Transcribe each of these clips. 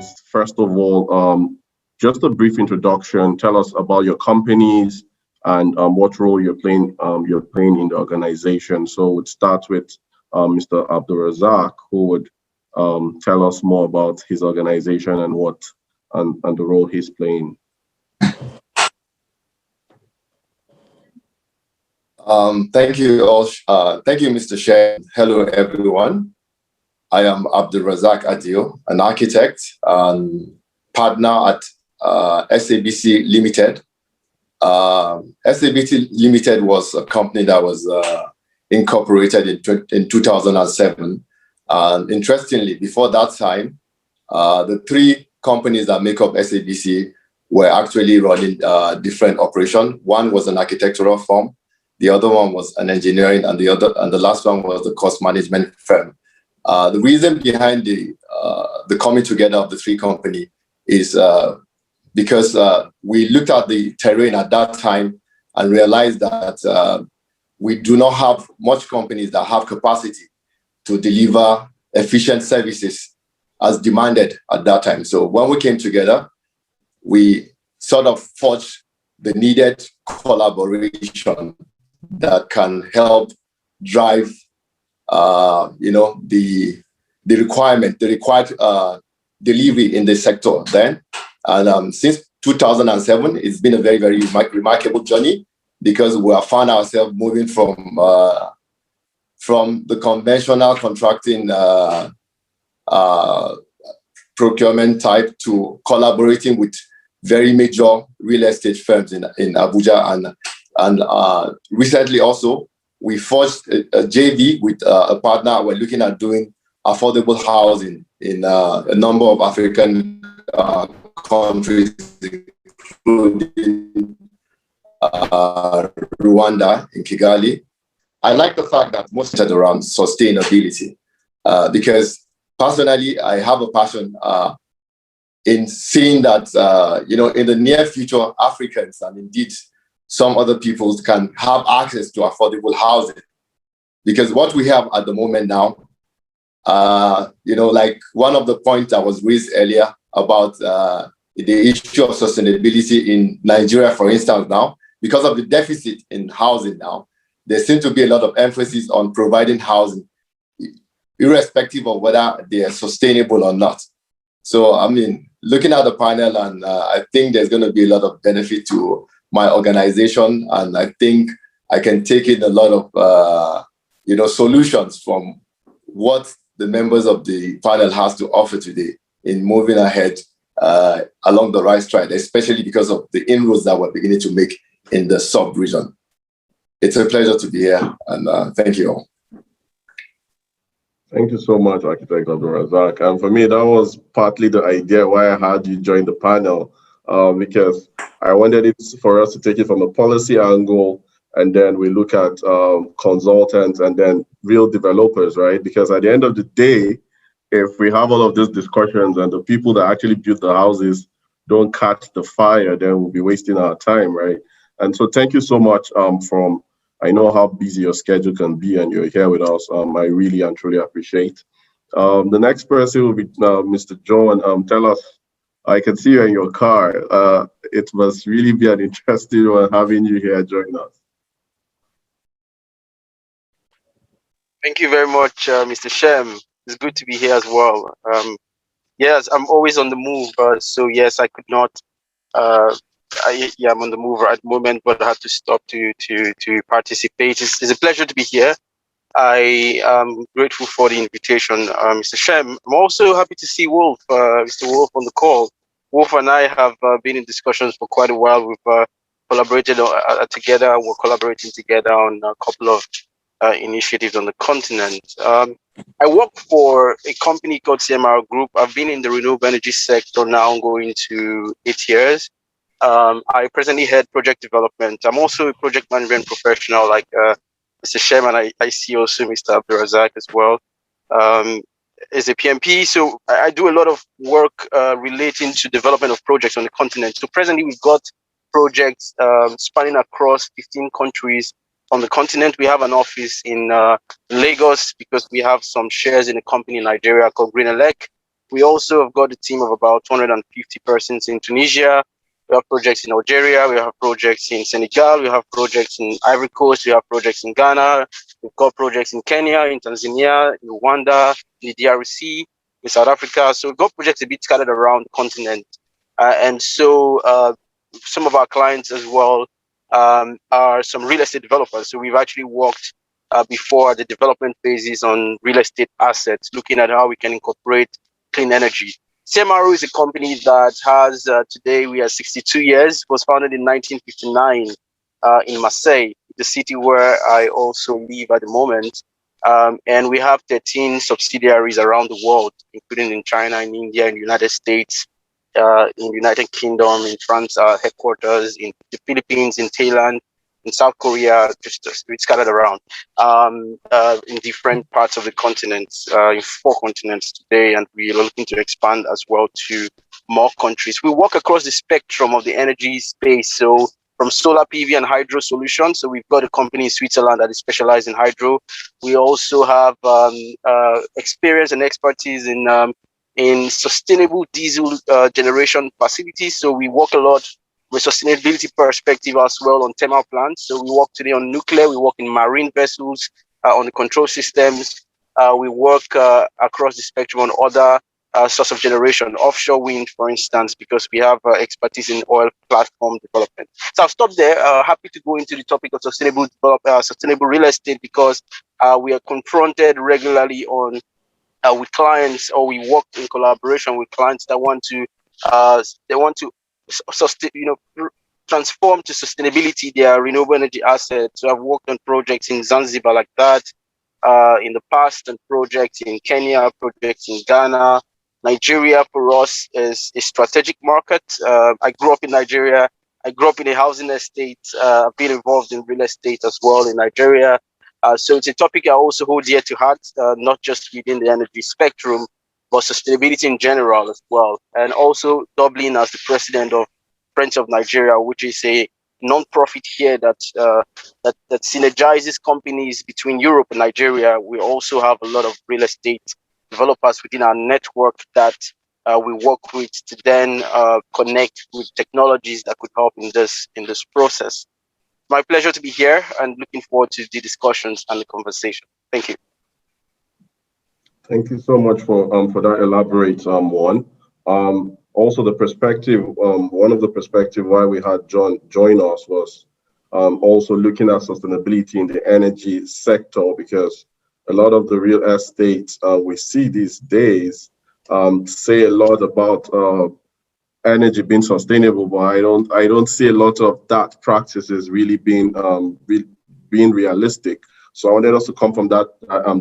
is, first of all, just a brief introduction. Tell us about your companies and what role you're playing in the organization. So we'd start with Mr. Abdulrazak, who would tell us more about his organization and the role he's playing. Thank you all. Thank you, Mr. Chair. Hello, everyone. I am Abdulrazak Adio, an architect and partner at SABC Limited. SABC Limited was a company that was incorporated in 2007. And interestingly, before that time, the three companies that make up SABC were actually running different operations. One was an architectural firm, the other one was an engineering, and the last one was the cost management firm. The reason behind the coming together of the three companies is because we looked at the terrain at that time and realized that we do not have much companies that have capacity to deliver efficient services as demanded at that time. So when we came together, we sort of forged the needed collaboration that can help drive, the required delivery in the sector then. And since 2007, it's been a very, very remarkable journey, because we have found ourselves moving from the conventional contracting procurement type to collaborating with very major real estate firms in Abuja. And recently also, we forged a JV with a partner. We're looking at doing affordable housing in a number of African countries, including Rwanda, in Kigali. I like the fact that most are around sustainability, because personally, I have a passion in seeing that, in the near future, Africans and indeed some other peoples can have access to affordable housing. Because what we have at the moment now, like one of the points that was raised earlier about the issue of sustainability in Nigeria, for instance, now, because of the deficit in housing now, there seems to be a lot of emphasis on providing housing, irrespective of whether they are sustainable or not. So, I mean, looking at the panel, and I think there's going to be a lot of benefit to my organization, and I think I can take in a lot of, solutions from what the members of the panel has to offer today in moving ahead along the right stride, especially because of the inroads that we're beginning to make in the sub-region. It's a pleasure to be here, and thank you all. Thank you so much, Architect Abdulrazak. And for me, that was partly the idea why I had you join the panel, because I wanted it for us to take it from a policy angle, and then we look at consultants and then real developers, right? Because at the end of the day, if we have all of these discussions and the people that actually build the houses don't catch the fire, then we'll be wasting our time, right? And so thank you so much I know how busy your schedule can be, and you're here with us. I really and truly appreciate. The next person will be Mr. John. Tell us, I can see you in your car. It must really be an interesting one having you here join us. Thank you very much, Mr. Shem. It's good to be here as well. Yes, I'm always on the move. So yes, I could not. I'm on the move at the moment, but I had to stop to participate. It's a pleasure to be here. I am grateful for the invitation, Mr. Shem. I'm also happy to see Wolf, Mr. Wolf, on the call. Wolf and I have been in discussions for quite a while. We've collaborated together. We're collaborating together on a couple of initiatives on the continent. I work for a company called CMR Group. I've been in the renewable energy sector now going to 8 years. I presently head project development. I'm also a project management professional, like Mr. Shem, and I see also Mr. Abdulrazak as well. As a PMP, so I do a lot of work relating to development of projects on the continent. So presently we've got projects spanning across 15 countries on the continent. We have an office in Lagos because we have some shares in a company in Nigeria called Green Elec. We also have got a team of about 250 persons in Tunisia. We have projects in Algeria. We have projects in Senegal. We have projects in Ivory Coast. We have projects in Ghana. We've got projects in Kenya, in Tanzania, in Rwanda, in the DRC, in South Africa. So we've got projects a bit scattered around the continent. And so some of our clients as well are some real estate developers. So we've actually worked before the development phases on real estate assets, looking at how we can incorporate clean energy. CMR is a company that has, today we are 62 years, it was founded in 1959 in Marseille, the city where I also live at the moment. And we have 13 subsidiaries around the world, including in China, in India, in the United States, in the United Kingdom, in France, our headquarters, in the Philippines, in Thailand, in South Korea, just scattered around in different parts of the continent, in 4 continents today, and we are looking to expand as well to more countries. We work across the spectrum of the energy space, so from solar PV and hydro solutions. So we've got a company in Switzerland that is specialized in hydro. We also have experience and expertise in sustainable diesel generation facilities. So we work a lot with sustainability perspective as well on thermal plants. So we work today on nuclear, we work in marine vessels, on the control systems. We work across the spectrum on other source of generation, offshore wind, for instance, because we have expertise in oil platform development. So I'll stop there. Happy to go into the topic of sustainable real estate, because we are confronted regularly on with clients, or we work in collaboration with clients that want to transform to sustainability their renewable energy assets. So I've worked on projects in Zanzibar like that in the past, and projects in Kenya, projects in Ghana. Nigeria for us is a strategic market. I grew up in Nigeria. I grew up in a housing estate. I've been involved in real estate as well in Nigeria. So it's a topic I also hold dear to heart, not just within the energy spectrum, but sustainability in general as well. And also doubling as the president of Friends of Nigeria, which is a non-profit here that synergizes companies between Europe and Nigeria. We also have a lot of real estate developers within our network that we work with to then connect with technologies that could help in this process. My pleasure to be here, and looking forward to the discussions and the conversation. Thank you. Thank you so much for that elaborate one. Also, the perspective, one of the perspective why we had John join us was also looking at sustainability in the energy sector, because a lot of the real estate we see these days say a lot about energy being sustainable, but I don't see a lot of that practices really being realistic. So I wanted us to come from that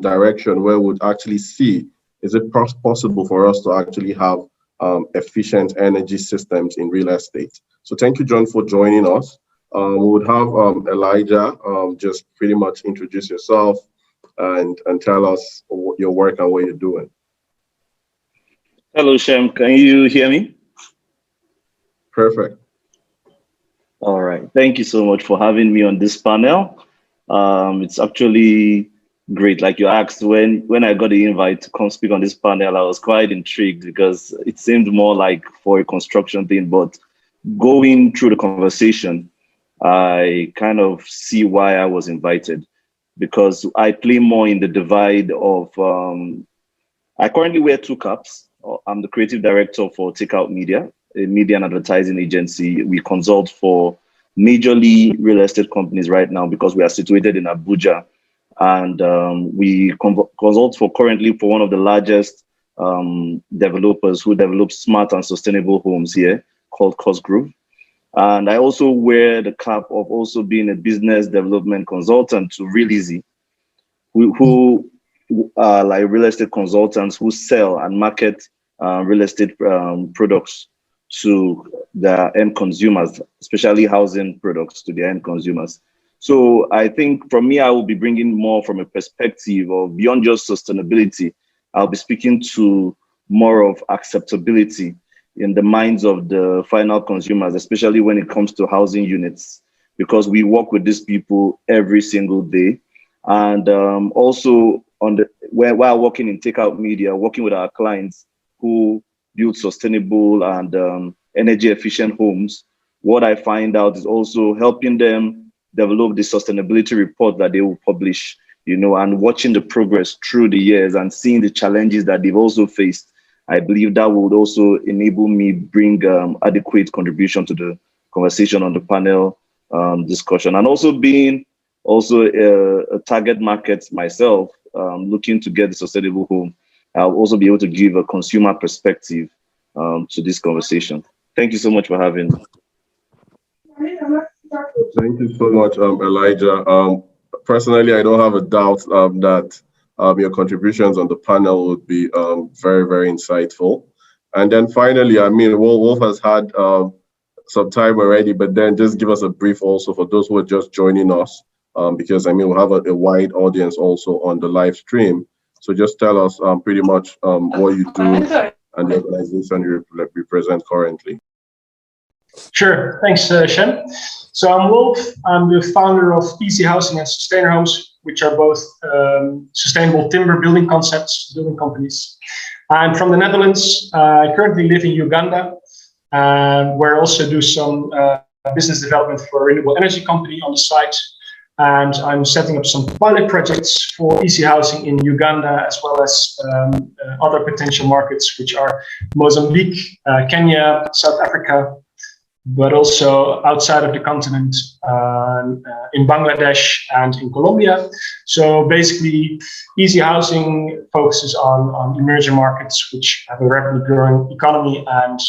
direction, where we'd actually see, is it possible for us to actually have efficient energy systems in real estate? So thank you, John, for joining us. We would have Elijah just pretty much introduce yourself and tell us your work and what you're doing. Hello, Shem. Can you hear me? Perfect. All right. Thank you so much for having me on this panel. It's actually great. Like you asked, when I got the invite to come speak on this panel, I was quite intrigued because it seemed more like for a construction thing, but going through the conversation, I kind of see why I was invited, because I play more in the divide of, I currently wear 2 caps. I'm the creative director for TakeOut Media, a media and advertising agency. We consult for majorly real estate companies right now because we are situated in Abuja, and we consult currently for one of the largest developers who develop smart and sustainable homes here, called Cosgrove. And I also wear the cap of also being a business development consultant to Real Easy, who are like real estate consultants who sell and market real estate products to the end consumers, especially housing products to the end consumers. So I think for me, I will be bringing more from a perspective of beyond just sustainability. I'll be speaking to more of acceptability in the minds of the final consumers, especially when it comes to housing units, because we work with these people every single day. And also while working in TakeOut Media, working with our clients, who build sustainable and energy efficient homes, what I find out is also helping them develop the sustainability report that they will publish, and watching the progress through the years and seeing the challenges that they've also faced. I believe that would also enable me bring adequate contribution to the conversation on the panel discussion, and also being a target market myself, looking to get the sustainable home. I'll also be able to give a consumer perspective to this conversation. Thank you so much for having me. Thank you so much, Elijah. Personally, I don't have a doubt that your contributions on the panel would be very, very insightful. And then finally, Wolf has had some time already, but then just give us a brief also for those who are just joining us, because we'll have a wide audience also on the live stream. So just tell us pretty much what you do and the organization you represent currently. Sure, thanks, Shem. So I'm Wolf. I'm the founder of Easy Housing and Sustainer Homes, which are both sustainable timber building companies. I'm from the Netherlands. I currently live in Uganda, where I also do some business development for a renewable energy company on the side. And I'm setting up some pilot projects for Easy Housing in Uganda, as well as other potential markets, which are Mozambique, Kenya, South Africa, but also outside of the continent, in Bangladesh and in Colombia. So basically, Easy Housing focuses on emerging markets which have a rapidly growing economy and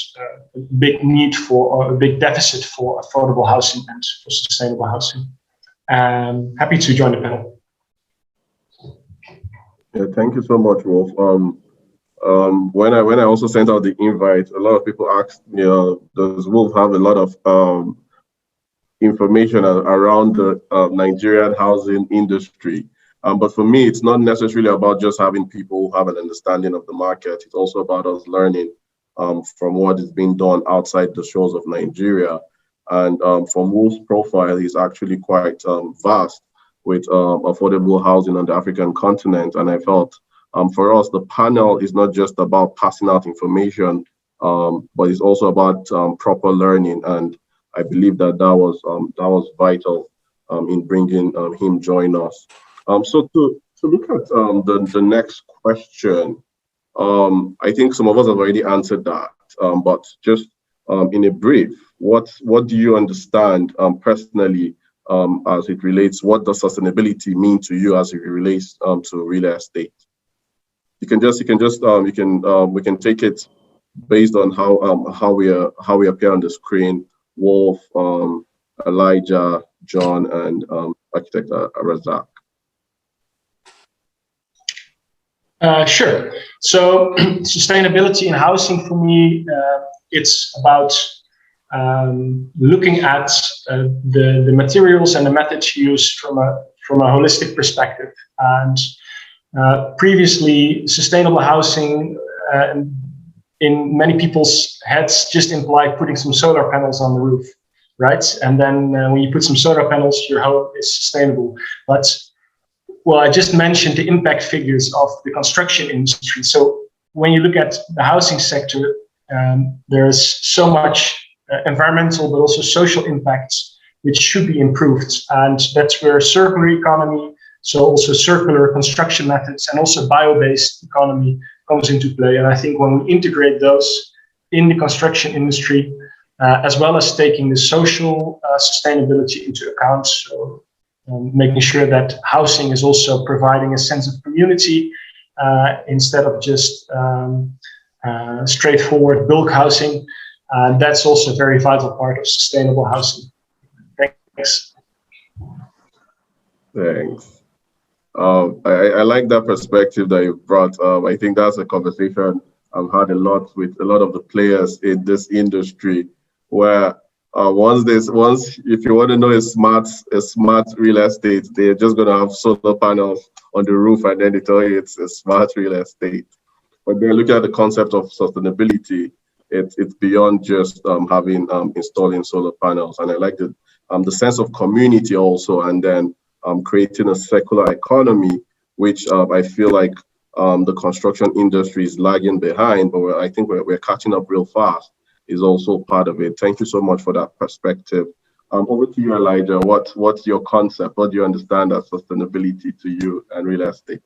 a big need for, or a big deficit for affordable housing and for sustainable housing. Happy to join the panel. Yeah, thank you so much, Wolf. When I also sent out the invite, a lot of people asked, does Wolf have a lot of information around the Nigerian housing industry? But for me, it's not necessarily about just having people who have an understanding of the market. It's also about us learning from what is being done outside the shores of Nigeria. And from Wolf's profile, he's actually quite vast with affordable housing on the African continent. And I felt for us, the panel is not just about passing out information, but it's also about proper learning. And I believe that was vital in bringing him join us. So to look at the next question, I think some of us have already answered that, but just in a brief, what do you understand personally as it relates? What does sustainability mean to you as it relates to real estate? We can take it based on how we appear on the screen. Wolf, Elijah, John, and architect Razak. Sure. So sustainability in housing for me, it's about looking at the materials and the methods used from a holistic perspective. And previously, sustainable housing in many people's heads just implied putting some solar panels on the roof, right? And then when you put some solar panels, your home is sustainable. But well, I just mentioned the impact figures of the construction industry. So when you look at the housing sector, there's so much environmental but also social impacts which should be improved, and that's where circular economy, so also circular construction methods and also bio-based economy comes into play. And I think when we integrate those in the construction industry, as well as taking the social sustainability into account, so making sure that housing is also providing a sense of community instead of just straightforward bulk housing. That's also a very vital part of sustainable housing. Thanks. Thanks. I like that perspective that you brought. I think that's a conversation I've had a lot with a lot of the players in this industry, where once if you want to know a smart real estate, they're just going to have solar panels on the roof, and then they tell you it's a smart real estate. But then looking at the concept of sustainability, it's beyond just installing solar panels. And I like the sense of community also, and then creating a circular economy, which I feel like the construction industry is lagging behind, but I think we're catching up real fast is also part of it. Thank you so much for that perspective. Over to you, Elijah. What's your concept? What do you understand as sustainability to you and real estate?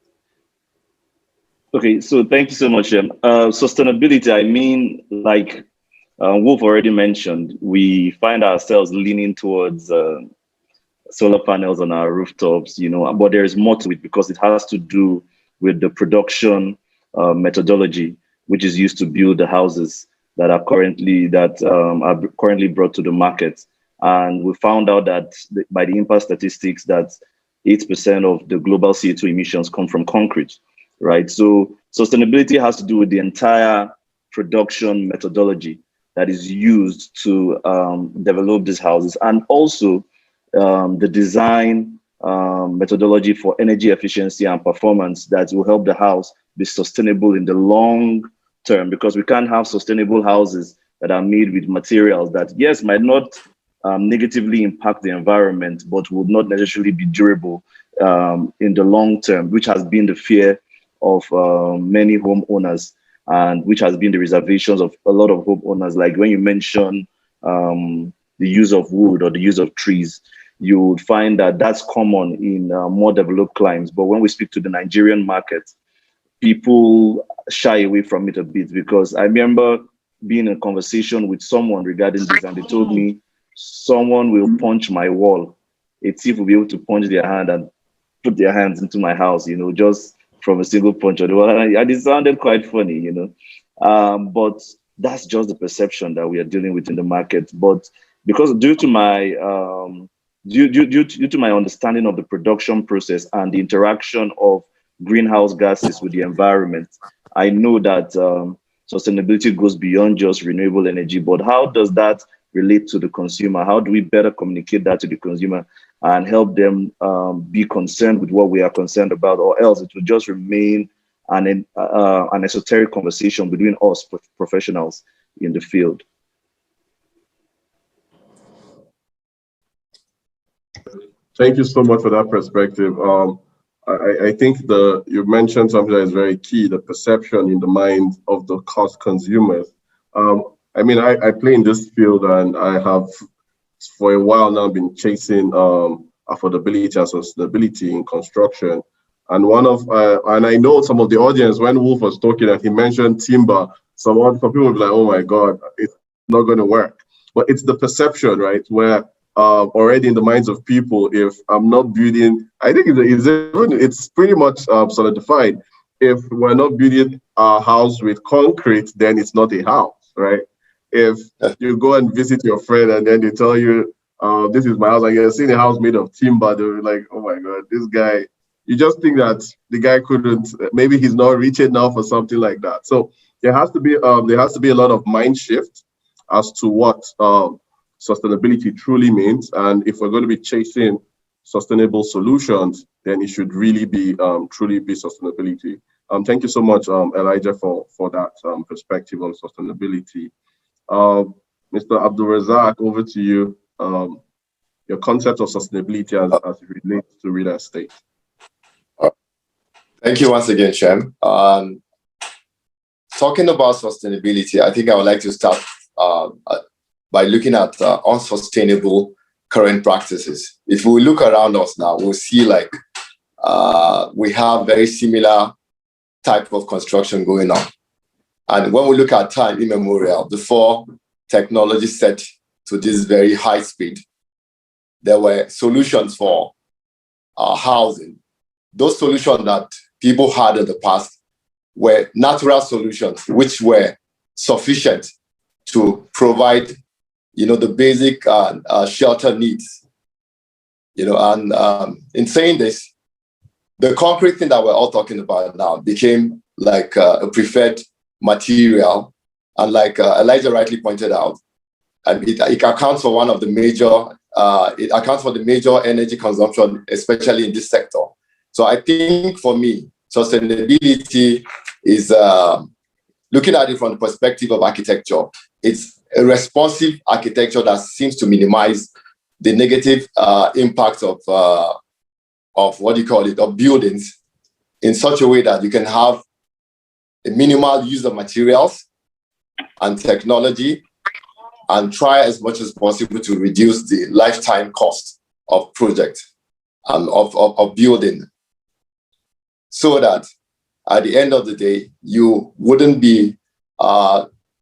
Okay, so thank you so much. Sustainability, I mean, like Wolf already mentioned, we find ourselves leaning towards solar panels on our rooftops, but there's more to it because it has to do with the production methodology, which is used to build the houses that are currently brought to the market. And we found out that by the impact statistics that 8% of the global CO2 emissions come from concrete, right? So sustainability has to do with the entire production methodology that is used to develop these houses, and also the design methodology for energy efficiency and performance that will help the house be sustainable in the long term, because we can't have sustainable houses that are made with materials that, yes, might not negatively impact the environment, but would not necessarily be durable in the long term, which has been the fear of many homeowners, and which has been the reservations of a lot of homeowners. Like when you mention the use of wood or the use of trees, you would find that that's common in more developed climes. But when we speak to the Nigerian market, people shy away from it a bit, because I remember being in a conversation with someone regarding this, and they told me someone will punch my wall. A thief will be able to punch their hand and put their hands into my house, just from a single punch on the wall. And it sounded quite funny, but that's just the perception that we are dealing with in the market. But because due to my understanding of the production process and the interaction of greenhouse gases with the environment, I know that sustainability goes beyond just renewable energy. But how does that relate to the consumer? How do we better communicate that to the consumer and help them be concerned with what we are concerned about, or else it will just remain an esoteric conversation between us professionals in the field? Thank you so much for that perspective. I think you mentioned something that is very key, the perception in the minds of the cost consumers. I mean, I play in this field, and I have for a while now been chasing affordability and sustainability in construction. And and I know some of the audience, when Wolf was talking and he mentioned timber, some people will be like, oh my God, it's not going to work. But it's the perception, right? Where already in the minds of people, if I'm not building, I think it's pretty much solidified. If we're not building a house with concrete, then it's not a house, right? If you go and visit your friend and then they tell you, this is my house, and you're seeing a house made of timber, they're like, oh my God, this guy, you just think that the guy couldn't, maybe he's not rich enough or something like that. So there has to be a lot of mind shift as to what sustainability truly means. And if we're going to be chasing sustainable solutions, then it should really be truly be sustainability. Thank you so much, Elijah, for that perspective on sustainability. Mr. Abdulrazak, over to you. Your concept of sustainability as it relates to real estate. Thank you once again, Shem. Talking about sustainability, I think I would like to start by looking at unsustainable current practices. If we look around us now, we'll see like we have very similar type of construction going on. And when we look at time immemorial, before technology set to this very high speed, there were solutions for housing. Those solutions that people had in the past were natural solutions, which were sufficient to provide, the basic shelter needs. And in saying this, the concrete thing that we're all talking about now became like a preferred material, and like Elijah rightly pointed out, and it accounts for one of the major. It accounts for the major energy consumption, especially in this sector. So I think for me, sustainability is looking at it from the perspective of architecture. It's a responsive architecture that seems to minimize the negative impact of what do you call it, of buildings, in such a way that you can have a minimal use of materials and technology, and try as much as possible to reduce the lifetime cost of project and of building, so that at the end of the day, you wouldn't be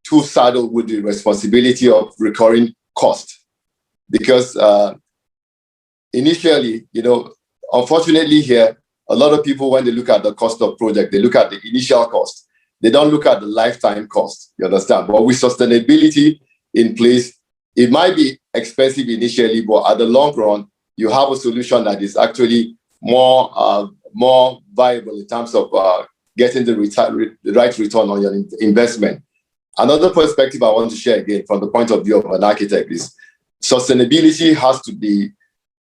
too saddled with the responsibility of recurring cost. Because initially, unfortunately here, a lot of people, when they look at the cost of project, they look at the initial cost. They don't look at the lifetime cost, you understand? But with sustainability in place, it might be expensive initially, but at the long run, you have a solution that is actually more viable in terms of getting the right return on your investment. Another perspective I want to share again from the point of view of an architect is sustainability has to be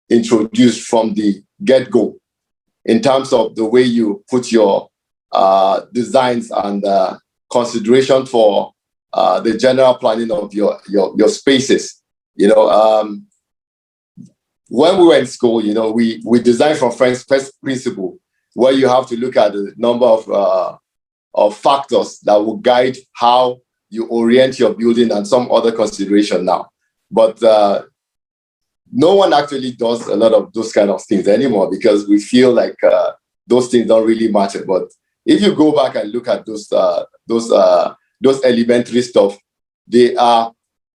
introduced from the get-go in terms of the way you put your designs and consideration for the general planning of your spaces. When we were in school, we designed from first principle, where you have to look at the number of factors that will guide how you orient your building and some other consideration now. But no one actually does a lot of those kind of things anymore, because we feel like those things don't really matter. But if you go back and look at those elementary stuff, they are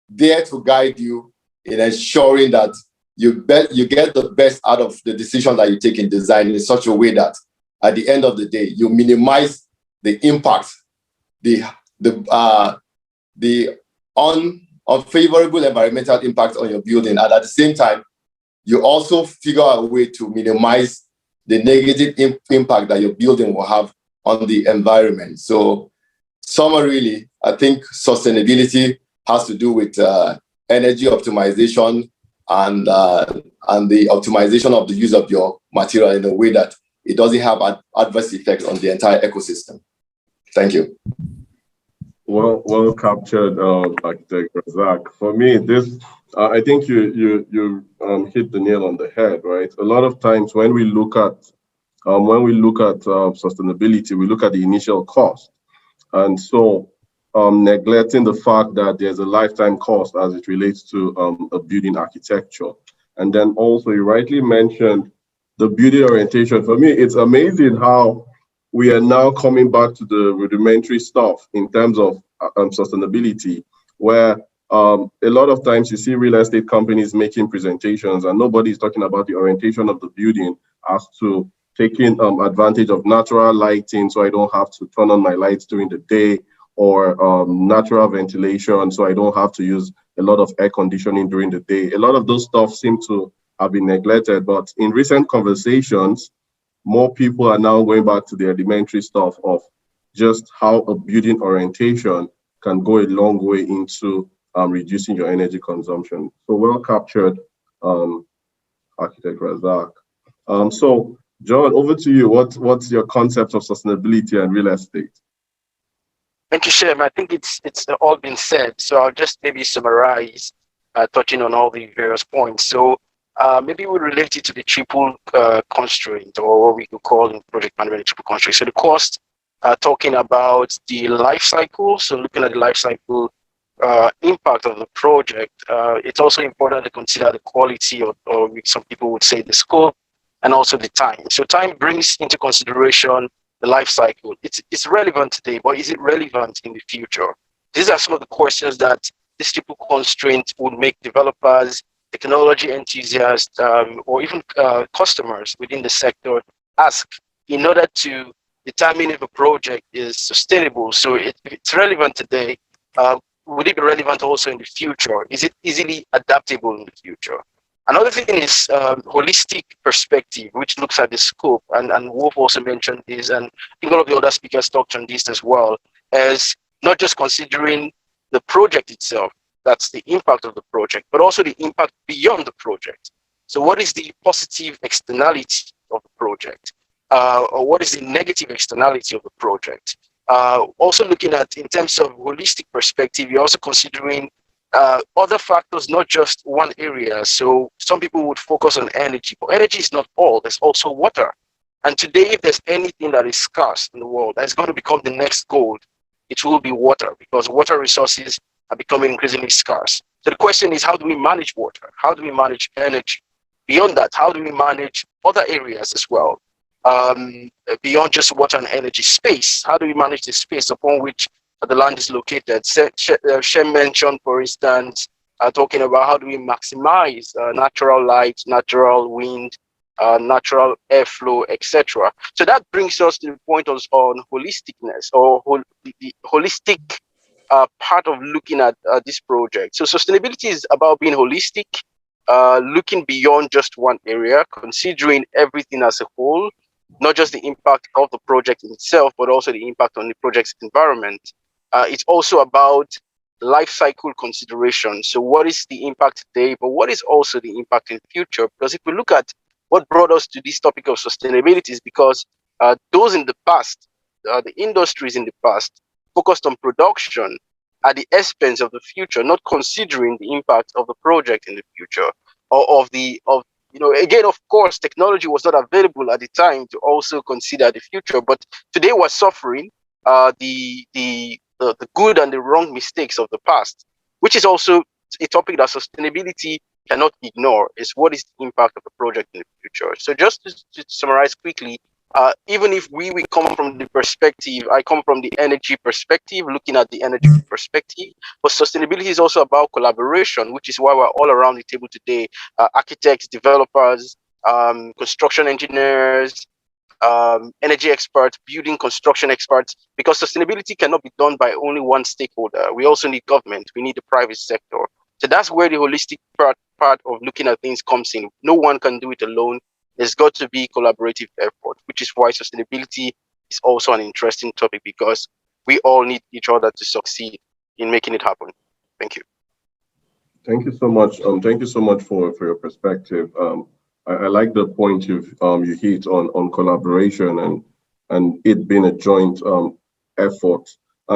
there to guide you in ensuring that you get the best out of the decision that you take in design in such a way that at the end of the day, you minimize the impact, the unfavorable environmental impact on your building. And at the same time, you also figure out a way to minimize the negative impact that your building will have on the environment. So summarily, I think sustainability has to do with energy optimization and the optimization of the use of your material in a way that it doesn't have an adverse effect on the entire ecosystem. Thank you. Well captured, Architect Razak. For me, this I think you hit the nail on the head, right? A lot of times when we look at sustainability, we look at the initial cost, and so neglecting the fact that there's a lifetime cost as it relates to a building architecture. And then also, you rightly mentioned the building orientation. For me, it's amazing how we are now coming back to the rudimentary stuff in terms of sustainability, where a lot of times you see real estate companies making presentations and nobody is talking about the orientation of the building as to taking advantage of natural lighting, so I don't have to turn on my lights during the day, or natural ventilation, so I don't have to use a lot of air conditioning during the day. A lot of those stuff seem to have been neglected, but in recent conversations, more people are now going back to the elementary stuff of just how a building orientation can go a long way into reducing your energy consumption. So well captured, Architect Razak. So John, over to you. What's your concept of sustainability and real estate? Thank you, Shem. I think it's all been said. So I'll just maybe summarize, touching on all the various points. So maybe we relate it to the triple constraint, or what we could call in project management triple constraint. So the cost, talking about the life cycle. So looking at the life cycle impact of the project, it's also important to consider the quality, or some people would say the scope, and also the time. So time brings into consideration the life cycle. It's relevant today, but is it relevant in the future? These are some of the questions that this triple constraint would make developers, technology enthusiasts, or even customers within the sector ask in order to determine if a project is sustainable. So if it's relevant today, would it be relevant also in the future? Is it easily adaptable in the future? Another thing is holistic perspective, which looks at the scope, and Wolf also mentioned this, and I think all of the other speakers talked on this as well, as not just considering the project itself, that's the impact of the project, but also the impact beyond the project. So what is the positive externality of the project? Or what is the negative externality of the project? Also looking at, in terms of holistic perspective, you're also considering other factors, not just one area. So some people would focus on energy, but energy is not all. There's also water. And today, if there's anything that is scarce in the world that's going to become the next gold, it will be water, because water resources are becoming increasingly scarce. So the question is, how do we manage water? How do we manage energy? Beyond that, how do we manage other areas as well? Beyond just water and energy, space. How do we manage the space upon which the land is located? Shem mentioned, for instance, talking about how do we maximize natural light, natural wind, natural airflow, etc. So that brings us to the point on holisticness, or the holistic part of looking at this project. So sustainability is about being holistic, looking beyond just one area, considering everything as a whole, not just the impact of the project in itself, but also the impact on the project's environment. It's also about life cycle consideration. So what is the impact today, but what is also the impact in the future? Because if we look at what brought us to this topic of sustainability, is because those in the past, the industries in the past, focused on production at the expense of the future, not considering the impact of the project in the future, or again, of course, technology was not available at the time to also consider the future. But today we're suffering the good and the wrong mistakes of the past, which is also a topic that sustainability cannot ignore, is what is the impact of the project in the future. So just to summarize quickly, even if we come from the perspective, I come from the energy perspective, looking at the energy perspective, but sustainability is also about collaboration, which is why we're all around the table today, architects, developers, construction engineers, energy experts, building construction experts, because sustainability cannot be done by only one stakeholder. We also need government, we need the private sector. So that's where the holistic part of looking at things comes in. No one can do it alone. There's got to be collaborative effort, which is why sustainability is also an interesting topic, because we all need each other to succeed in making it happen. Thank you. Thank you so much. Thank you so much for your perspective. I like the point you hit on collaboration and it being a joint effort.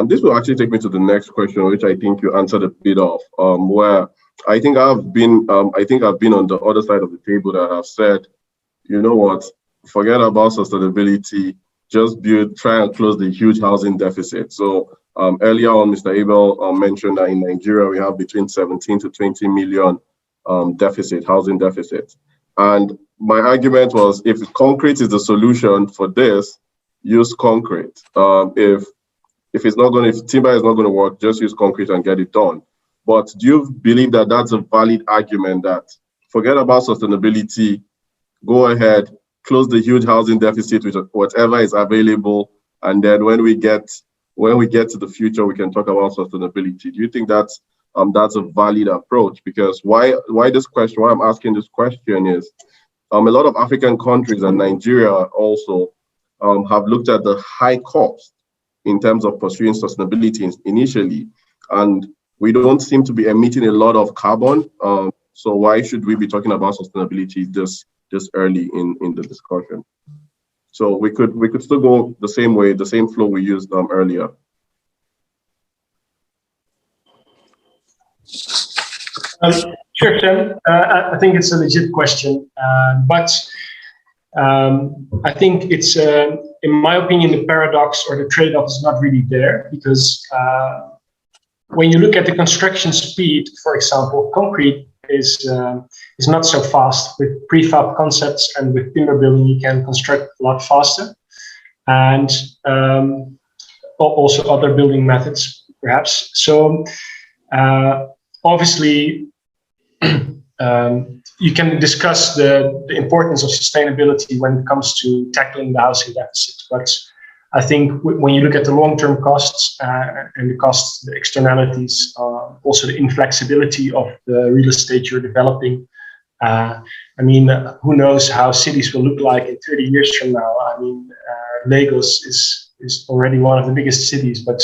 This will actually take me to the next question, which I think you answered a bit of, where I think I've been on the other side of the table that have said, you know what, forget about sustainability, just try and close the huge housing deficit. So earlier on, Mr. Abel mentioned that in Nigeria, we have between 17 to 20 million housing deficit. And my argument was, if concrete is the solution for this, use concrete. If timber is not going to work, just use concrete and get it done. But do you believe that that's a valid argument, that forget about sustainability, go ahead, close the huge housing deficit with whatever is available, and then when we get to the future, we can talk about sustainability? Do you think that's a valid approach? Because why I'm asking this question is, a lot of African countries and Nigeria also have looked at the high cost in terms of pursuing sustainability initially, and we don't seem to be emitting a lot of carbon. So why should we be talking about sustainability this early in the discussion? So we could still go the same way, the same flow we used earlier. Sure, Tim. I think it's a legit question, but I think it's, in my opinion, the paradox or the trade-off is not really there, because when you look at the construction speed, for example, concrete is not so fast. With prefab concepts and with timber building, you can construct a lot faster, and also other building methods, perhaps. So obviously, you can discuss the importance of sustainability when it comes to tackling the housing deficit. But I think when you look at the long-term costs and the costs, the externalities, also the inflexibility of the real estate you're developing. I mean, who knows how cities will look like in 30 years from now? I mean, Lagos is already one of the biggest cities, but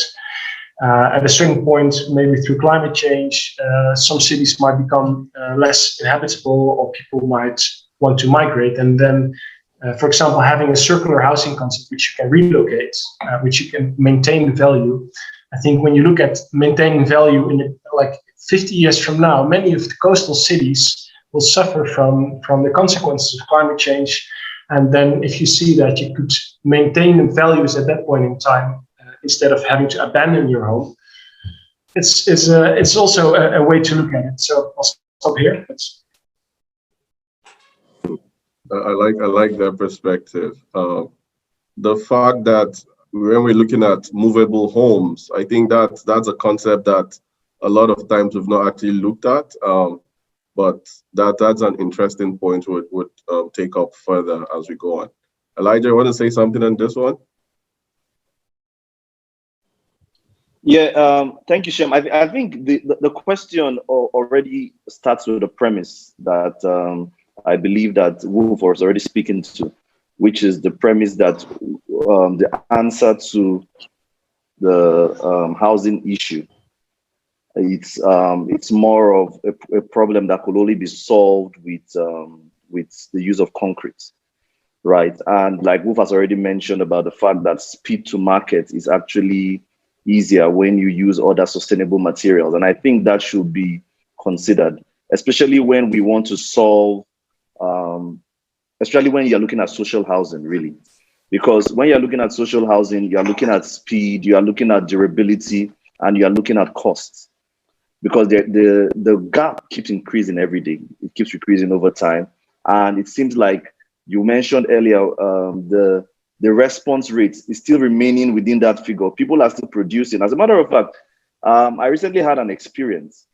at a certain point, maybe through climate change, some cities might become less inhabitable, or people might want to migrate. And then, for example, having a circular housing concept, which you can relocate, which you can maintain the value. I think when you look at maintaining value in like 50 years from now, many of the coastal cities will suffer from the consequences of climate change, And then if you see that you could maintain the values at that point in time, instead of having to abandon your home, it's also a way to look at it. So I'll stop here. I like that perspective. The fact that when we're looking at movable homes, I think that's a concept that a lot of times we've not actually looked at. But that's an interesting point would take up further as we go on. Elijah, want to say something on this one? Yeah, thank you, Shem. I think the question already starts with a premise that I believe that Wolf was already speaking to, which is the premise that the answer to the housing issue, it's more of a problem that could only be solved with the use of concrete, right? And like Wolf has already mentioned about the fact that speed to market is actually easier when you use other sustainable materials. And I think that should be considered, especially when we want to solve, especially when you're looking at social housing, really. Because when you're looking at social housing, you're looking at speed, you are looking at durability, and you're looking at costs. Because the gap keeps increasing every day. It keeps increasing over time. And it seems like you mentioned earlier, the response rate is still remaining within that figure. People are still producing. As a matter of fact, I recently had an experience.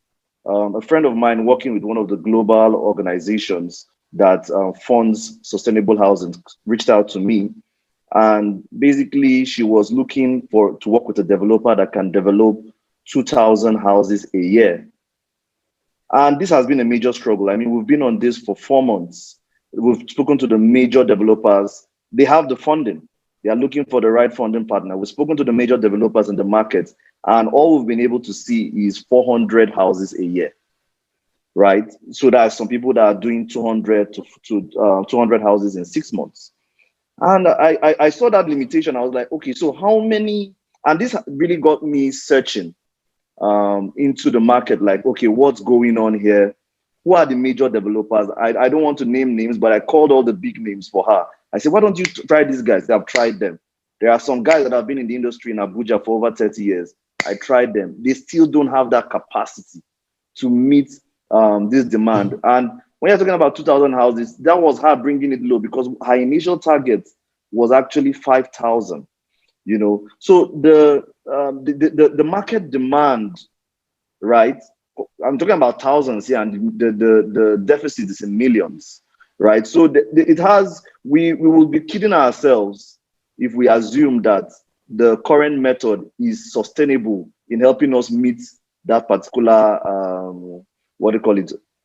A friend of mine working with one of the global organizations that funds sustainable housing reached out to me. And basically, she was looking to work with a developer that can develop 2,000 houses a year. And this has been a major struggle. I mean, we've been on this for 4 months. We've spoken to the major developers. They have the funding. They are looking for the right funding partner. We've spoken to the major developers in the market, and all we've been able to see is 400 houses a year, right? So there are some people that are doing 200 to 200 houses in 6 months. And I saw that limitation. I was like, okay, so how many? And this really got me searching into the market, like, okay, what's going on here? Who are the major developers? I don't want to name names, but I called all the big names for her. I said, why don't you try these guys? I've tried them. There are some guys that have been in the industry in Abuja for over 30 years. I tried them. They still don't have that capacity to meet this demand. And when you're talking about 2,000 houses, that was her bringing it low because her initial target was actually 5,000. You know, so the market demand, right? I'm talking about thousands here, and the deficit is in millions, right? So we will be kidding ourselves if we assume that the current method is sustainable in helping us meet that particular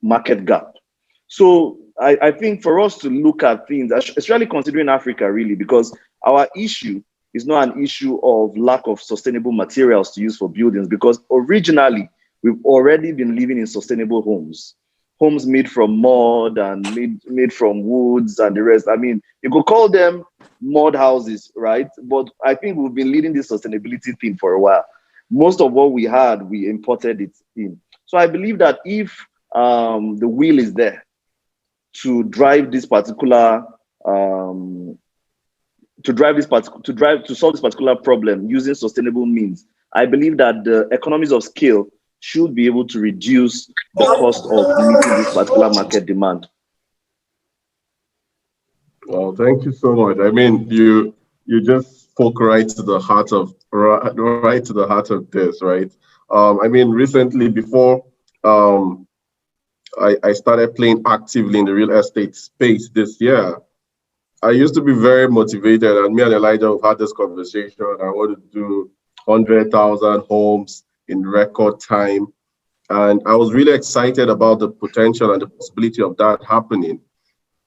market gap. So I think for us to look at things, especially considering Africa, really, because our issue is not an issue of lack of sustainable materials to use for buildings, because originally we've already been living in sustainable homes made from mud and made from woods and the rest. I mean, you could call them mud houses, right? But I think we've been leading this sustainability thing for a while. Most of what we had, we imported it in. So I believe that if the will is there to drive this particular to solve this particular problem using sustainable means, I believe that the economies of scale should be able to reduce the cost of meeting this particular market demand. Well, thank you so much. I mean, you just spoke right to the heart of this, right? I mean, recently, before I started playing actively in the real estate space this year, I used to be very motivated, and me and Elijah have had this conversation. I want to do 100,000 homes in record time. And I was really excited about the potential and the possibility of that happening.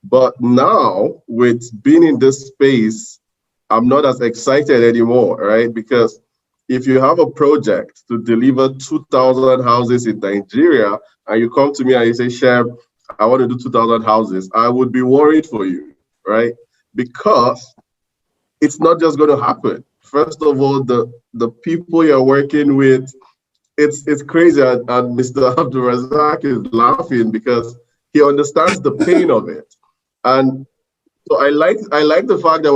But now, with being in this space, I'm not as excited anymore, right? Because if you have a project to deliver 2,000 houses in Nigeria, and you come to me and you say, Shem, I want to do 2,000 houses, I would be worried for you, right? Because it's not just going to happen. First of all, the people you're working with, it's crazy. And Mr. Abdul Razak is laughing because he understands the pain of it. And So I like the fact that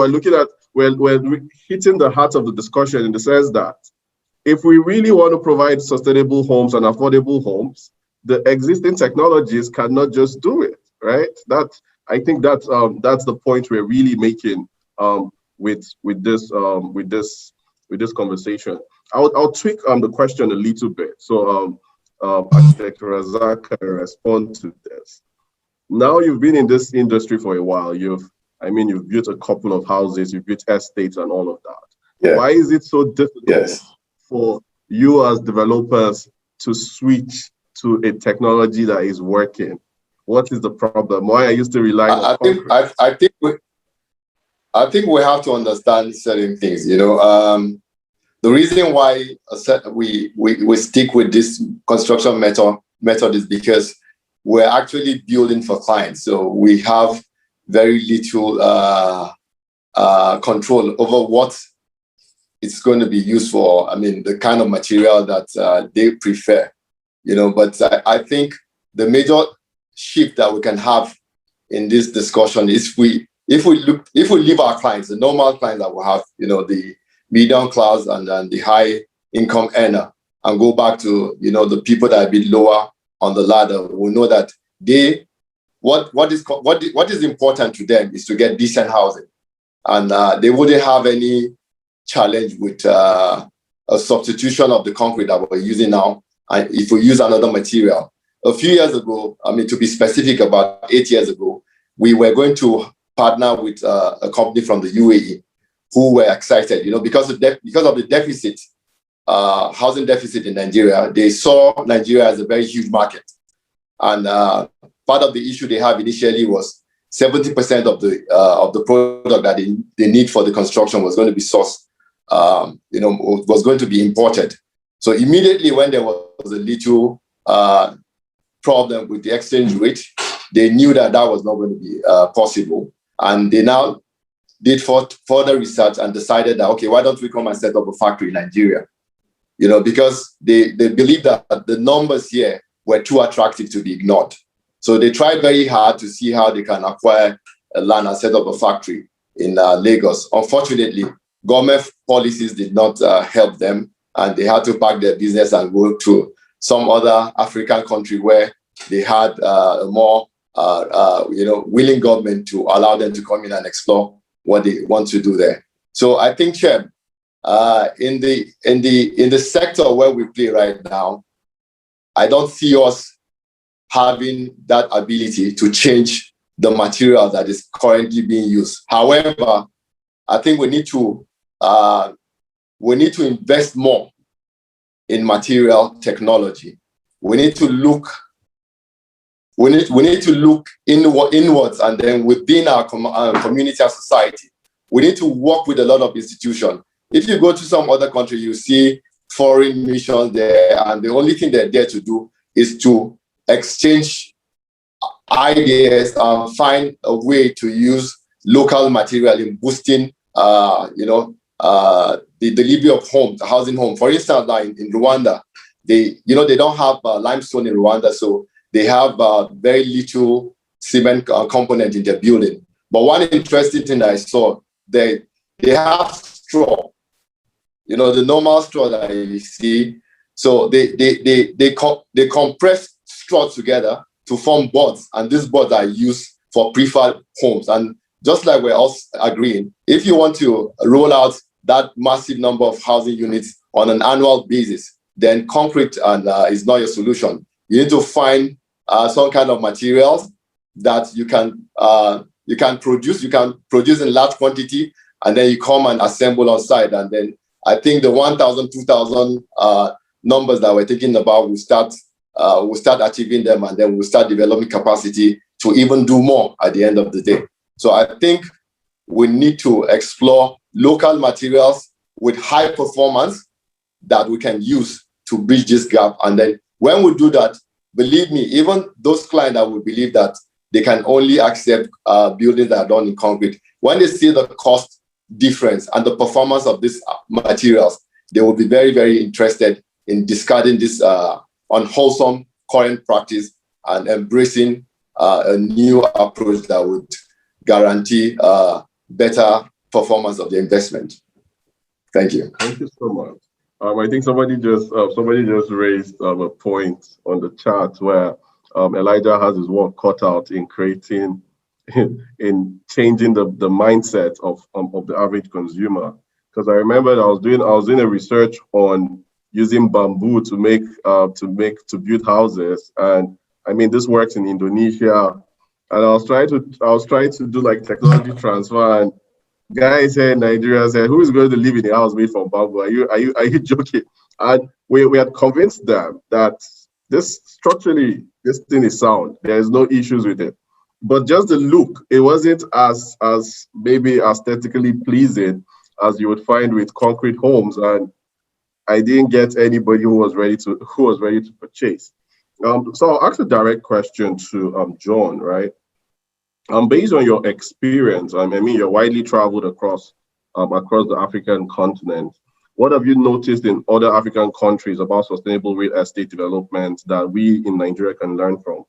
we're hitting the heart of the discussion in the sense that if we really want to provide sustainable homes and affordable homes, the existing technologies cannot just do it, right? I think that's the point we're really making with this conversation. I'll tweak the question a little bit. So Architect Razak can respond to this. Now you've been in this industry for a while. You've built a couple of houses, you've built estates and all of that. Yeah. Why is it so difficult for you as developers to switch to a technology that is working? What is the problem? Why are you still relying on concrete? I think we have to understand certain things. The reason why we stick with this construction method is because we're actually building for clients. So we have very little control over what it's going to be used for. I mean, the kind of material that they prefer, but I think the major shift that we can have in this discussion is if we leave our clients, the normal clients that we have, the medium class and the high income earner, and go back to, the people that are a bit lower on the ladder, we know that what is important to them is to get decent housing, and they wouldn't have any challenge with a substitution of the concrete that we're using now. And if we use another material, a few years ago, to be specific, about 8 years ago, we were going to partner with a company from the UAE who were excited, because of the deficit, housing deficit in Nigeria. They saw Nigeria as a very huge market, and part of the issue they have initially was 70% of the product that they need for the construction was going to be sourced, was going to be imported. So immediately when there was a little problem with the exchange rate, they knew that was not going to be possible, and they now did further research and decided that, okay, why don't we come and set up a factory in Nigeria? Because they believe that the numbers here were too attractive to be ignored. So they tried very hard to see how they can acquire a land and set up a factory in Lagos. Unfortunately, government policies did not help them, and they had to pack their business and go to some other African country where they had a more willing government to allow them to come in and explore what they want to do there. So I think, Chair, in the sector where we play right now, I don't see us having that ability to change the material that is currently being used. However, I think we need to invest more in material technology. We need to look inwards, and then within our community and society, we need to work with a lot of institutions. If you go to some other country, you see foreign missions there, and the only thing they're there to do is to exchange ideas and find a way to use local material in boosting, the delivery of homes, housing home. For instance, now in Rwanda, they don't have limestone in Rwanda, so they have very little cement component in their building. But one interesting thing that I saw, they have straw, the normal straw that you see. So they compress straw together to form boards, and these boards are used for prefab homes. And just like we're all agreeing, if you want to roll out that massive number of housing units on an annual basis, then concrete is not your solution. You need to find some kind of materials that you can produce. You can produce in large quantity, and then you come and assemble on site. And then I think the 1,000, 2,000 numbers that we're thinking about, we'll start achieving them, and then we'll start developing capacity to even do more at the end of the day. So I think we need to explore local materials with high performance that we can use to bridge this gap. And then when we do that, believe me, even those clients that will believe that they can only accept buildings that are done in concrete, when they see the cost difference and the performance of these materials, they will be very, very interested in discarding this unwholesome current practice and embracing a new approach that would guarantee better performance of the investment. Thank you. Thank you so much. I think somebody just raised a point on the chat where Elijah has his work cut out in creating, in changing the mindset of the average consumer. Because I remember I was doing a research on using bamboo to build houses, and I mean this works in Indonesia, and I was trying to do like technology transfer, and guys here in Nigeria said, "Who is going to live in a house made from bamboo? Are you joking?" And we had convinced them that this thing is sound. There is no issues with it, but just the look, it wasn't as maybe aesthetically pleasing as you would find with concrete homes, and I didn't get anybody who was ready to purchase. So I'll ask a direct question to John, right? Based on your experience, I mean, you're widely traveled across the African continent. What have you noticed in other African countries about sustainable real estate development that we in Nigeria can learn from?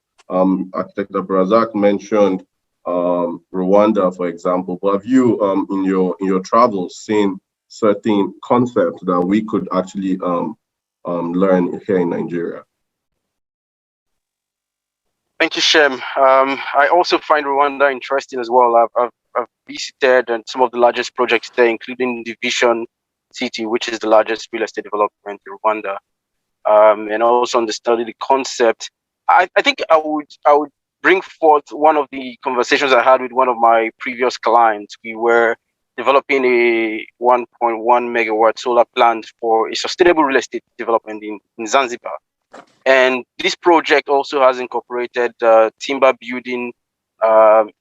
Architect Abrazak mentioned Rwanda, for example. But have you, in your travels, seen certain concepts that we could actually learn here in Nigeria? Thank you, Shem. I also find Rwanda interesting as well. I've visited and some of the largest projects there, including the Vision City, which is the largest real estate development in Rwanda, and also understudy the concept. I think I would bring forth one of the conversations I had with one of my previous clients. We were developing a 1.1 megawatt solar plant for a sustainable real estate development in Zanzibar. And this project also has incorporated timber building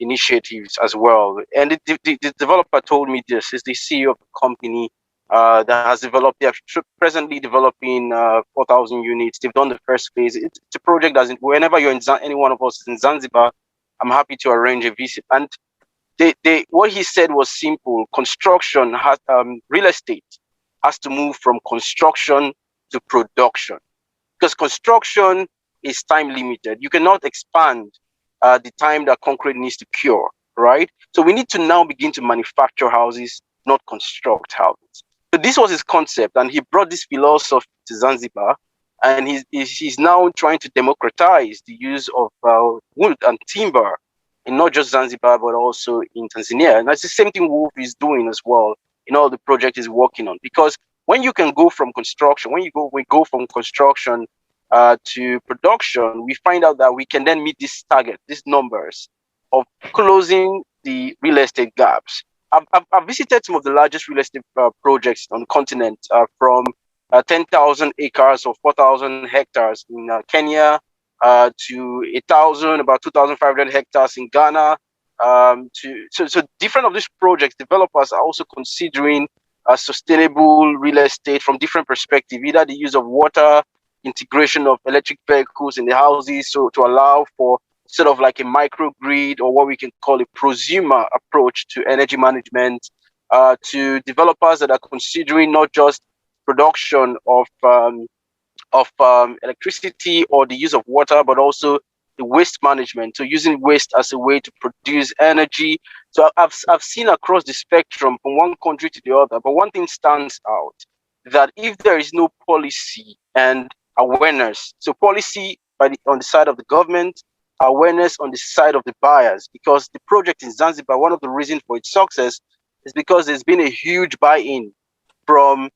initiatives as well. And the developer told me this is the CEO of the company that has developed. They are presently developing 4,000 units. They've done the first phase. It's a project that whenever you're in any one of us in Zanzibar, I'm happy to arrange a visit. And what he said was simple. Construction has real estate has to move from construction to production. Because construction is time limited. You cannot expand the time that concrete needs to cure, right? So we need to now begin to manufacture houses, not construct houses. So this was his concept, and he brought this philosophy to Zanzibar, and he's now trying to democratize the use of wood and timber in not just Zanzibar, but also in Tanzania. And that's the same thing Wolf is doing as well in all the projects he's working on. Because when you can go from construction, we go from construction to production, we find out that we can then meet this target, these numbers of closing the real estate gaps. I've visited some of the largest real estate projects on the continent, from 10,000 acres or 4,000 hectares in Kenya to about 2,500 hectares in Ghana. So different of these projects, developers are also considering sustainable real estate from different perspectives, either the use of water, integration of electric vehicles in the houses, so to allow for sort of like a microgrid, or what we can call a prosumer approach to energy management, to developers that are considering not just production of electricity or the use of water, but also the waste management, so using waste as a way to produce energy. So I've seen across the spectrum from one country to the other, but one thing stands out, that if there is no policy and awareness, so policy on the side of the government, awareness on the side of the buyers, because the project in Zanzibar, one of the reasons for its success is because there's been a huge buy-in from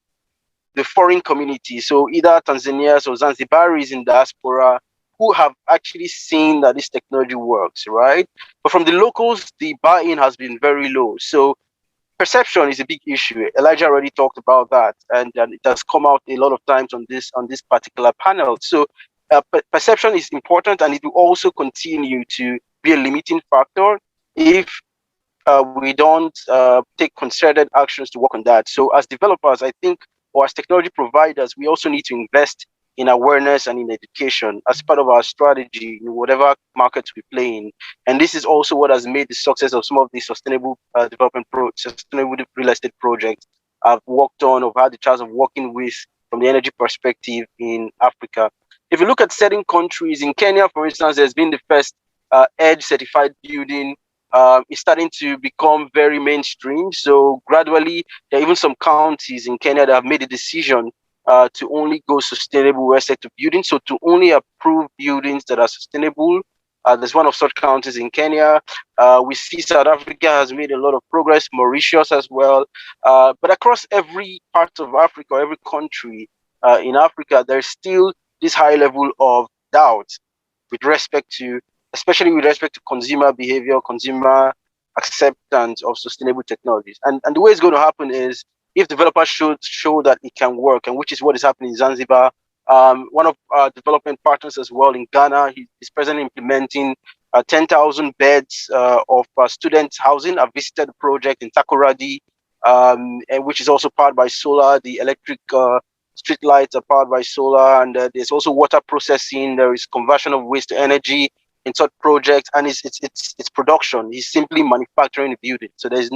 the foreign community, so either Tanzanians or Zanzibaris in diaspora, who have actually seen that this technology works, right? But from the locals, the buy-in has been very low. So perception is a big issue. Elijah already talked about that, and it has come out a lot of times on this particular panel. So perception is important, and it will also continue to be a limiting factor if we don't take concerted actions to work on that. So as developers, I think, or as technology providers, we also need to invest in awareness and in education as part of our strategy in whatever markets we play in. And this is also what has made the success of some of the sustainable sustainable real estate projects I've worked on, or had the chance of working with from the energy perspective in Africa. If you look at certain countries, in Kenya, for instance, there's been the first EDGE certified building is starting to become very mainstream. So gradually, there are even some counties in Kenya that have made a decision to only go sustainable with respect to buildings. So to only approve buildings that are sustainable. There's one of such counties in Kenya. We see South Africa has made a lot of progress, Mauritius as well. But across every part of Africa, every country in Africa, there's still this high level of doubt with respect to, especially with respect to consumer behavior, consumer acceptance of sustainable technologies. And the way it's going to happen is if developers should show that it can work, and which is what is happening in Zanzibar. One of our development partners as well in Ghana, he's presently implementing 10,000 beds of student housing. I've visited the project in Takoradi, and which is also powered by solar. The electric street lights are powered by solar, and there's also water processing. There is conversion of waste to energy in such projects, and it's production. He's simply manufacturing the building. So there's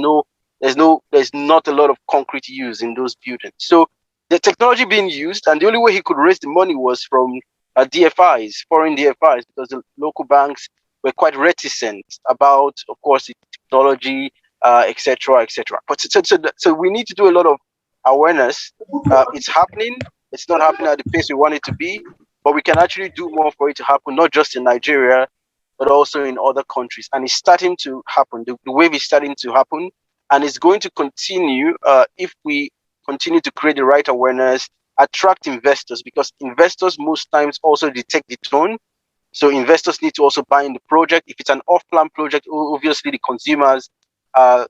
not a lot of concrete use in those buildings. So the technology being used, and the only way he could raise the money was from DFIs, foreign DFIs, because the local banks were quite reticent about, of course, the technology, etc., etc. But so we need to do a lot of awareness. It's happening. It's not happening at the pace we want it to be, but we can actually do more for it to happen, not just in Nigeria, but also in other countries. And it's starting to happen. The wave is starting to happen, and it's going to continue if we continue to create the right awareness, attract investors, because investors most times also detect the tone. So investors need to also buy in the project. If it's an off-plan project, obviously the consumers are